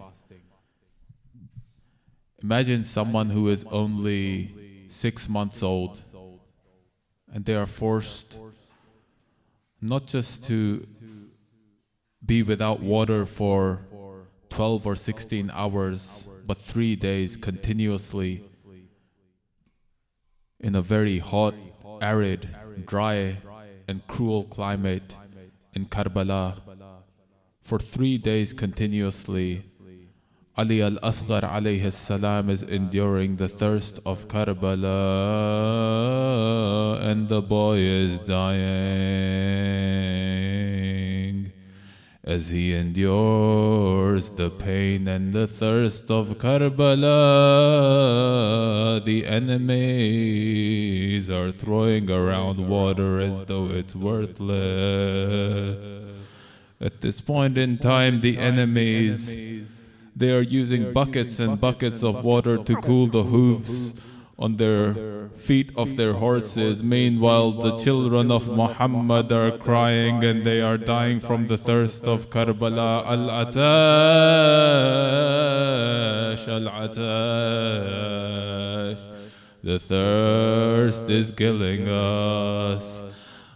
Imagine someone who is only 6 months old and they are forced not just to be without water for 12 or 16 hours, but 3 days continuously in a very hot, arid, dry and cruel climate in Karbala. For 3 days continuously, Ali Asghar alayhi salam is enduring the thirst of Karbala and the boy is dying. As he endures the pain and the thirst of Karbala, the enemies are throwing around water as though it's worthless. At this point in time, the enemies, they are using buckets and buckets of water to cool the hooves on their feet of their horses. Meanwhile, the children of Muhammad are crying and they are dying from the thirst of Karbala. Al-Atash, Al-Atash. The thirst is killing us.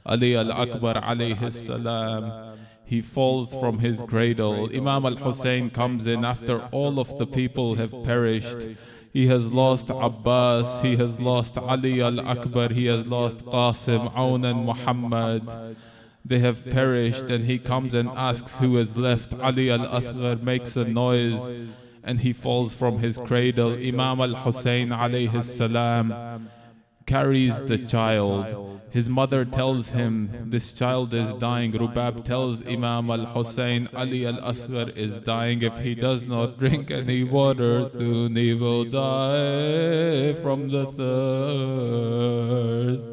Ali al-Akbar alayhi salam, he falls from his cradle. Imam al-Hussain comes in after all of the people have perished. He has lost Abbas, he has lost Ali al-Akbar, he has lost Qasim, Aun and Muhammad. They have perished and he comes and asks who is left. Ali al-Asghar makes a noise and he falls from his cradle. Imam al-Hussain alayhi salam carries the child. His mother tells him, this child is dying. Rubab tells Imam al-Hussain, Ali al-Asghar is dying. If he does not drink any water, soon he will die from the thirst.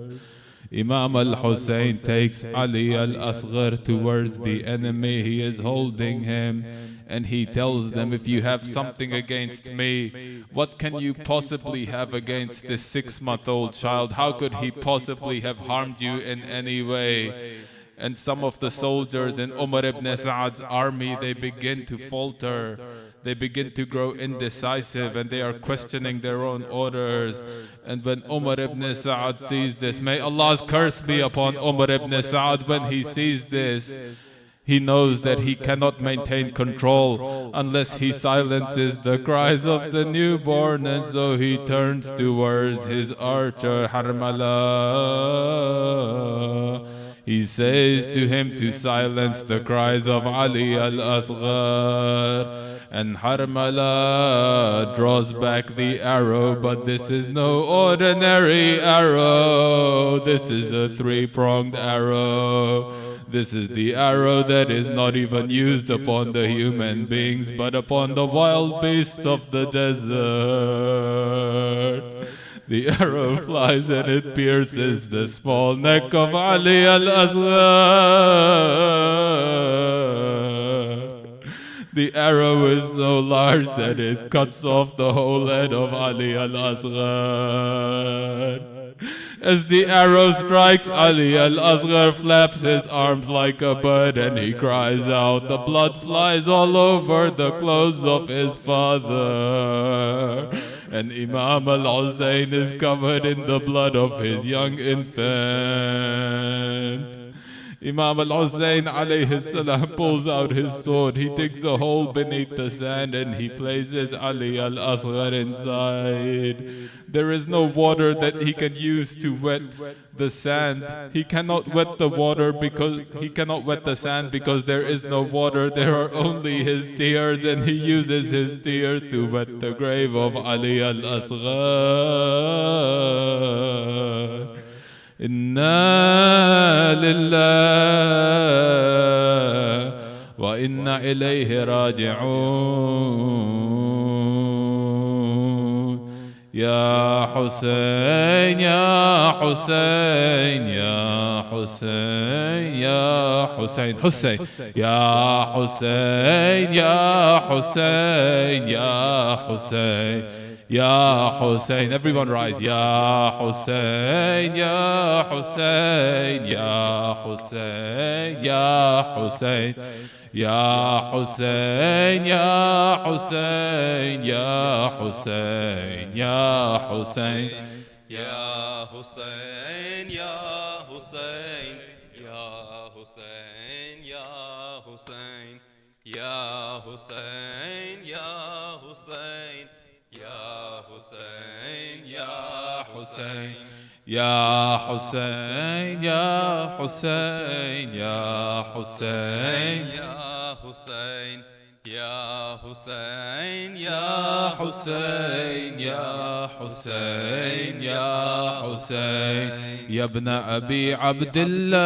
Imam al-Hussain takes Ali al-Asghar towards the enemy. He is holding him and he tells them, if you have something against me, what can you possibly have against this 6-month-old child? How could he possibly have harmed you in any way? And some of the soldiers in Umar ibn Sa'ad's army, they begin to falter. They begin to grow indecisive and they are questioning their own orders. And when Umar ibn Sa'ad sees this, may Allah's curse be upon Umar ibn Sa'ad, when he sees this, he knows that he cannot maintain control unless he silences the cries of the newborn, and so he turns towards his archer Harmala. He says to him to silence the cries of Ali al-Asghar, and Harmala draws back the arrow, but this is no ordinary arrow. This is a 3-pronged arrow. This is the arrow that is not even used upon the human beings, but upon the wild beasts of the desert. The arrow flies and it pierces the small neck of Ali al-Asghar. The arrow is so large that it cuts off the whole head of Ali al-Asghar. As the arrow strikes, Ali Asghar flaps his arms like a bird and he cries out. The blood flies all over the clothes of his father. And Imam al-Hussain is covered in the blood of his young infant. Imam al-Hussain alayhi salam pulls out his sword. He digs a hole beneath the sand and he places Ali al-Asghar inside. There is no water that he can use to wet the sand. He cannot wet the water because he cannot wet the sand because there is no water. There are only his tears, and he uses his tears to wet the grave of Ali al-Asghar. إنا لله وإنا إليه راجعون. يا حسين يا حسين يا حسين يا حسين حسين يا حسين يا حسين يا حسين Ya Hussein, everyone rise. Ya Hussein, Ya Hussein, Ya Hussein, Ya Hussein, Ya Hussein, Ya Hussein, Ya Hussein, Ya Hussein, Ya Hussein, Ya Hussein, Ya Hussein, Ya Hussein, Ya Hussein, Ya Hussein. Ya Hussein, Ya Hussein, Ya Hussein, Ya Hussein, Ya Hussein, Ya Hussein, Ya Hussein, Ya Hussein, Ya Hussein, Ya Hussein, Ya ibn Abi Abdullah,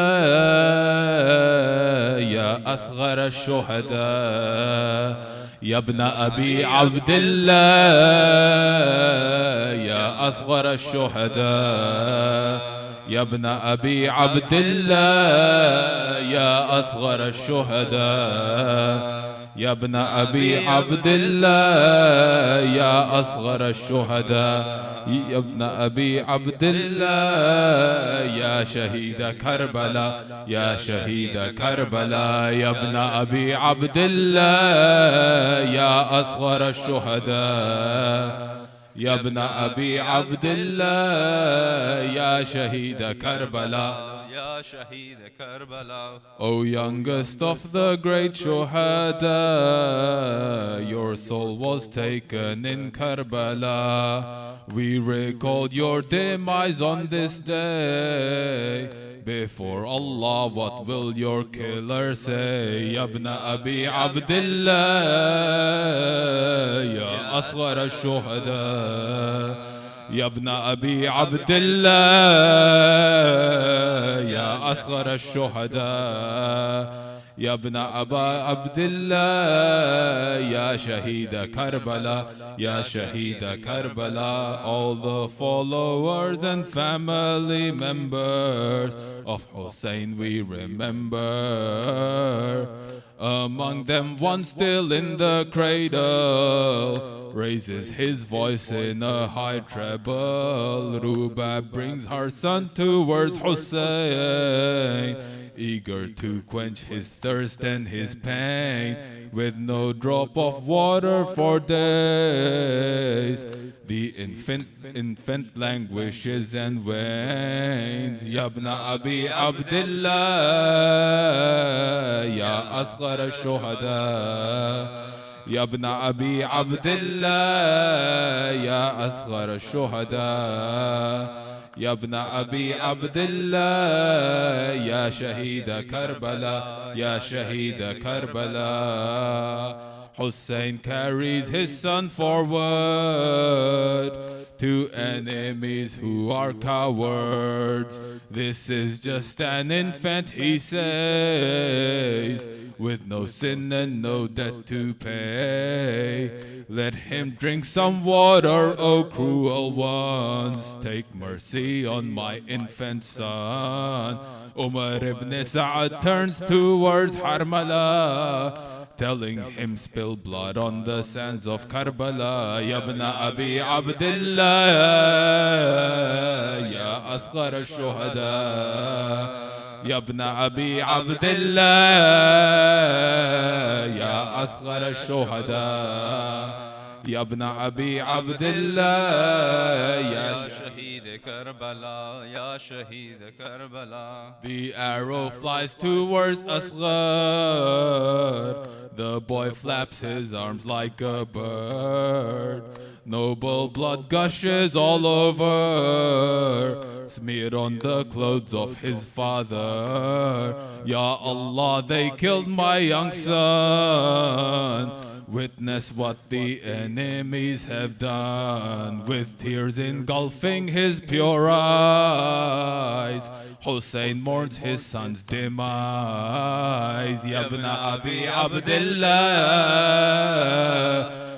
Ya asghar al-shuhada. يا ابن أبي عبد الله يا أصغر الشهداء. يا ابن أبي عبد الله يا أصغر الشهداء. يا ابن أبي عبد الله يا أصغر الشهداء. يا ابن أبي عبد الله يا شهيد كربلاء يا شهيد كربلاء. يا ابن أبي عبد الله يا أصغر الشهداء. يا ابن أبي عبد الله يا شهيد كربلاء. Ya Shahid Karbala. O youngest of the great Shuhada, your soul was taken in Karbala. We recalled your demise on this day. Before Allah, what will your killer say? Ya ibn Abi Abdullah, Ya asghar al-shuhada. يا ابن أبي عبد الله يا أصغر الشهداء. يا ابن أبا عبد الله يا شهيد كربلاء يا شهيد كربلاء. All the followers and family members of Hussein we remember. Among them one still in the cradle raises his voice in a high treble. Rubab brings her son towards Hussein, eager to quench his thirst and his pain. With no drop of water for days, the infant languishes and wanes. Ya ibn Abi Abdullah, Ya asghar al-shuhada. يا ابن أبي عبد الله يا أصغر الشهداء. يا ابن أبي عبد الله يا شهيد كربلاء يا شهيد كربلاء. Hussein carries his son forward to enemies who are cowards. This is just an infant, he says, with no sin and no debt to pay. Let him drink some water, O cruel ones. Take mercy on my infant son. Umar ibn Sa'ad turns towards Harmala. telling him spill blood on the sands of Karbala. Ya ibn Abi Abdullah, ya Asghar al-Shuhada. Ya ibn Abi Abdullah, ya Asghar al-Shuhada. Ya ibn Abi Abdullah, ya Shaheed Karbala, Ya Shaheed Karbala. The arrow flies towards Asghar. The boy flaps his arms like a bird. Noble blood gushes all over, smeared on the clothes of his father. Ya Allah, they killed my young son. Witness what the enemies have done. With tears engulfing his pure eyes, Hussein mourns his son's demise. Ya ibn Abi Abdullah,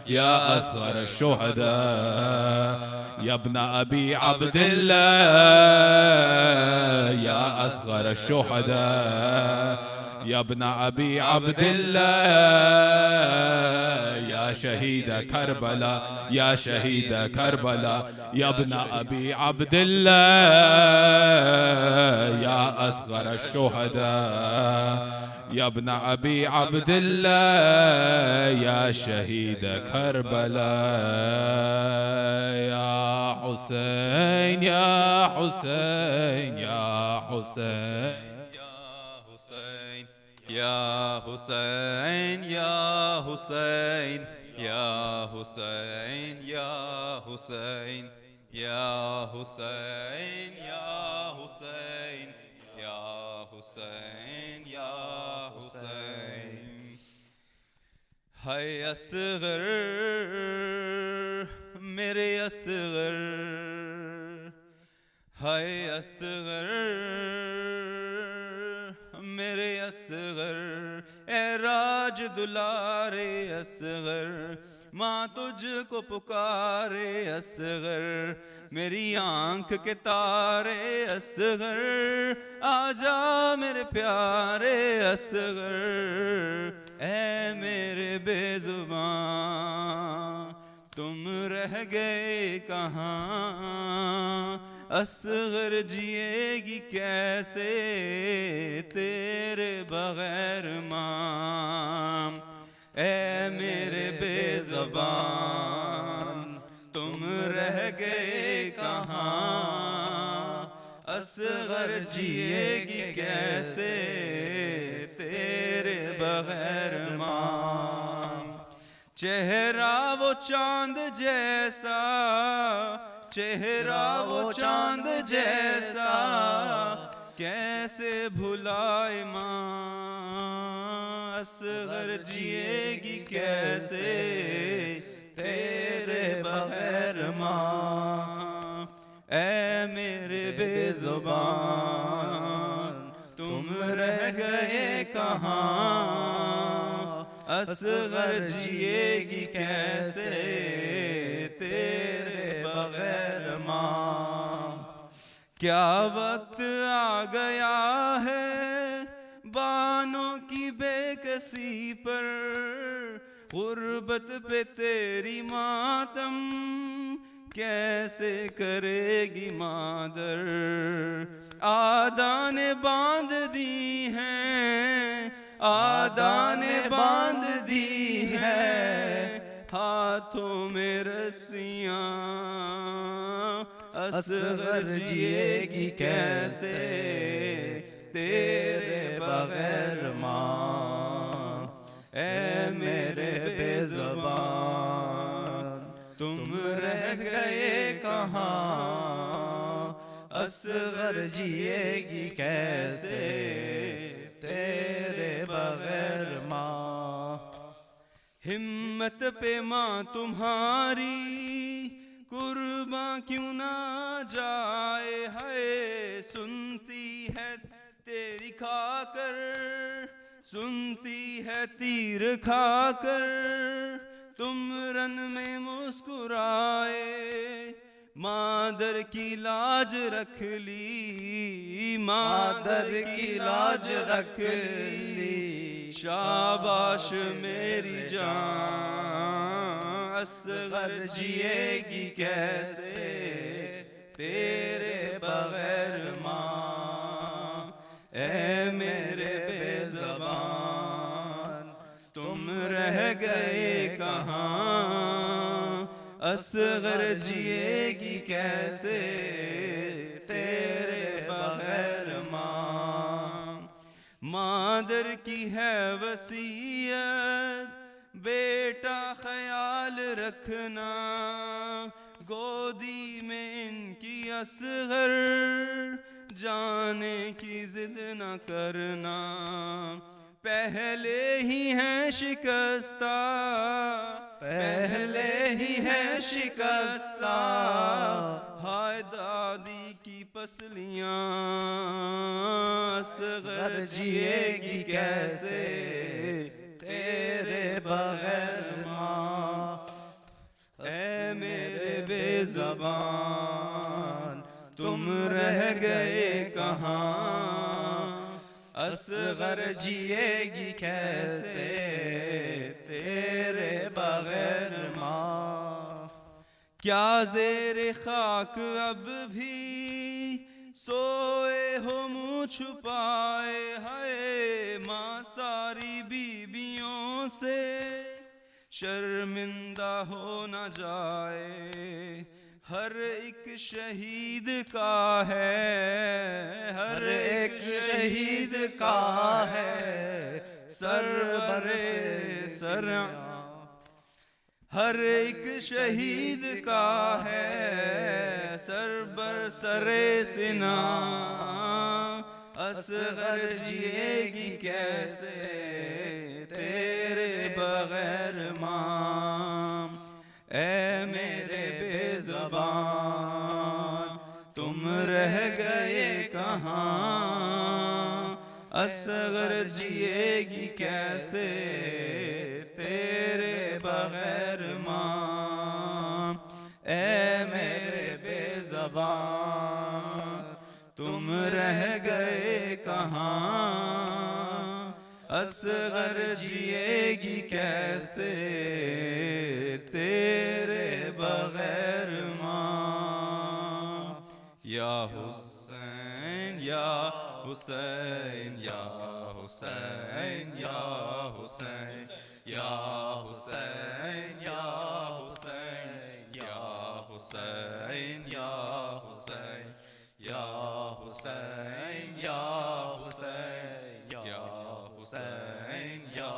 ya Asghar al-Shuhada. Ya ibn Abi Abdullah, ya Asghar al-Shuhada. Ya ibn Abi Abdullah, ya Shaheed Karbala, ya Shaheed Karbala. Ya ibn Abi Abdullah, ya Asghar al-Shuhada. Ya ibn Abi Abdullah, ya Shaheed Karbala. Ya Hussein, ya Hussein, ya Hussein. Ya Hussein, Ya Hussein, Ya Hussein, Ya Hussein, Ya Hussein, Ya Hussein, Ya Hussein, Ya Hussein. Hay Asghar, mere Asghar. Hay Asghar, मेरे असगर, ए राज दुलारे असगर, माँ तुझको पुकारे असगर, मेरी आंख के तारे असगर, आजा मेरे प्यारे असगर, ए मेरे बेजुबान तुम रह गए कहाँ, असगर जिएगी कैसे तेरे बगैर माँ, ए मेरे बेज़बान तुम रह गए कहाँ, असगर जिएगी कैसे तेरे बगैर माँ। चेहरा वो चांद जैसा, चेहरा वो चांद जैसा, कैसे भुलाए माँ, असगर जिएगी कैसे तेरे बगैर माँ, ऐ मेरे बेजुबान तुम रह गए कहाँ, असगर जिएगी कैसे तेरे बगैर माँ। क्या वक्त आ गया है बानों की बेकसी पर, गुर्बत पे तेरी मातम कैसे करेगी मादर, आदा ने बांध दी हैं, आदा ने बांध दी है, हाथों में रस्सियाँ, असगर जिएगी कैसे तेरे बगैर माँ, ऐ मेरे बेज़बान तुम रह गए कहाँ, असगर जिएगी कैसे तेरे बगैर माँ। हिम्मत पे माँ तुम्हारी कुर्बान क्यों ना जाए है, सुनती है तेरी खाकर, सुनती है तीर खाकर, तुम रन में मुस्कुराए, मादर की लाज रख ली, मादर की लाज रख ली, शाबाश मेरी जान असगर जिएगी कैसे तेरे बगैर माँ। ऐ मेरे बेज़बान तुम रह गए कहाँ, असगर जिएगी कैसे तेरे बगैर माँ। मादर की है वसीयत बेटा ख्याल रखना, गोदी में इनकी असगर जाने की जिद न करना। पहले ही है शिकस्ता, पहले ही है शिकस्ता, हाय दादी की पसलियाँ असगर जिएगी कैसे तेरे बगैर माँ। ऐ मेरे बेज़बान तुम रह गए कहाँ, असगर जिएगी कैसे तेरे बगैर माँ। क्या ज़ेरे खाक अब भी सोए हो मुँह छुपाए, हाय माँ सारी बीबियों से शर्मिंदा हो न जाए। हर एक शहीद का है, हर एक शहीद का है सर बरे सर, हर एक शहीद का है सर बर सरे सिना, असगर जिएगी कैसे तेरे बगैर माँ। ऐ मेरे बेज़बान तुम रह गए कहाँ, असगर जिएगी कैसे तेरे बगैर माँ। ऐ मेरे बेज़बान तुम रह गए कहाँ, असगर जिएगी कैसे तेरे बगैर माँ। या हुसैन या हुसैन या हुसैन या हुसैन या हुसैन या हुसैन या हुसैन या हुसैन या हुसैन या हुसैन या हुसैन या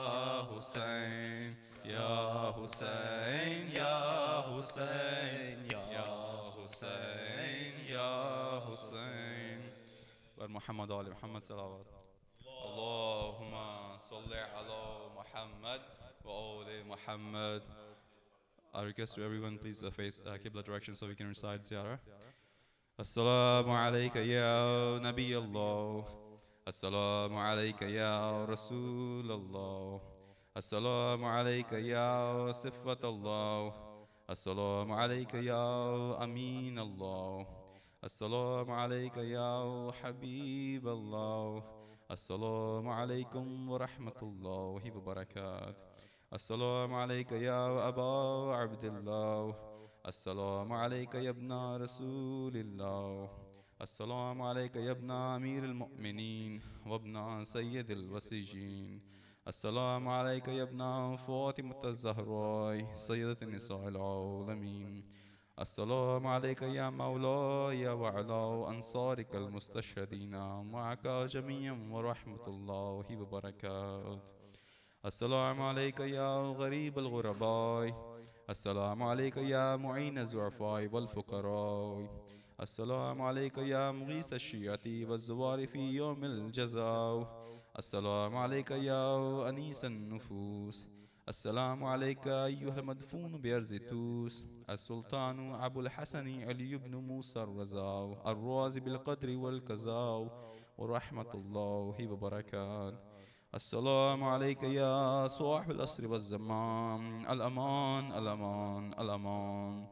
हुसैन या हुसैन या हुसैन या हुसैन या हुसैन। वर मोहम्मद आले मोहम्मद सलावत। Allahumma salli ala Muhammad wa ali Muhammad. I request to everyone please face Qibla direction so we can recite ziyarah. Assalamu alayka ya Nabi Allah. Assalamu alayka ya Rasul Allah. Assalamu alayka ya Sifat Allah. Assalamu alayka ya Amin Allah. Assalamu alayka ya Habib Allah. Assalamu alaykum wa rahmatullahi wa barakatuh. Assalamu alayka ya Aba Abdullah. Assalamu alayka ya ibna Rasulillah. Assalamu alayka ya ibna Amir al-Mu'minin wa ibna Sayyid al-Wasijin. Assalamu alayka ya ibna Fatimah al-Zahra Sayyidat an-Nisa al-Alamin. السلام عليك يا مولاي وعلى أنصارك المستشهدين معك جميعا ورحمة الله وبركاته. السلام عليك يا غريب الغرباء. السلام عليك يا معين الضعفاء والفقراء. السلام عليك يا مغيث الشيعة والزوار في يوم الجزاء. السلام عليك يا أنيس النفوس. السلام عليك أيها المدفون بأرض توس السلطان أبو الحسن علي بن موسى الرزا الرازي بالقدر والكزاو ورحمة الله وبركاته. السلام عليك يا صاحب الأسر والزمان الأمان الأمان الأمان.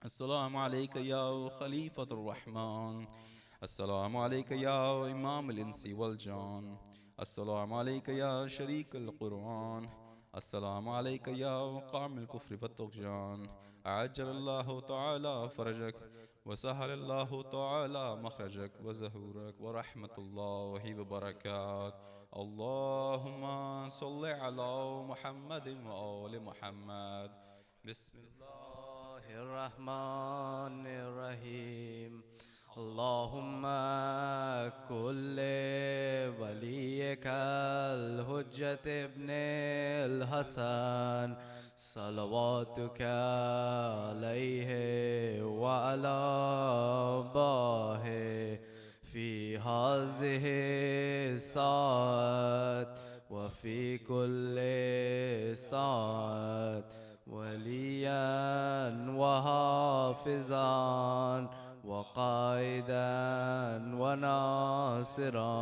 السلام عليك يا خليفة الرحمن. السلام عليك يا إمام الإنس والجان. السلام عليك يا شريك القرآن. السلام عليك يا قام الكفر والطغيان. عجل الله تعالى فرجك وسهل الله تعالى مخرجك وزهورك ورحمة الله وبركاته. اللهم صل على محمد وآل محمد. بسم الله الرحمن الرحيم. اللهم كل وليك الحجة ابن الحسن صلواتك عليه وعلى آبائه في هذه الساعة وفي كل ساعة وليا وحافظا وقائدا وناصرا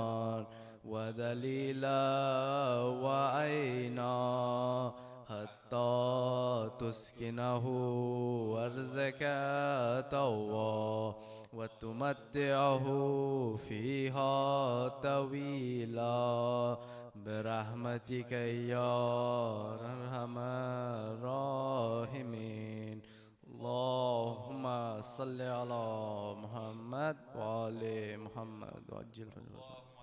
ودليلا وعينا حتى تسكنه أرزك طوى وتمتعه فيها طويلا برحمتك يا أرحم الراحمين. اللهم صل على محمد وآل محمد وعجل فرجهم.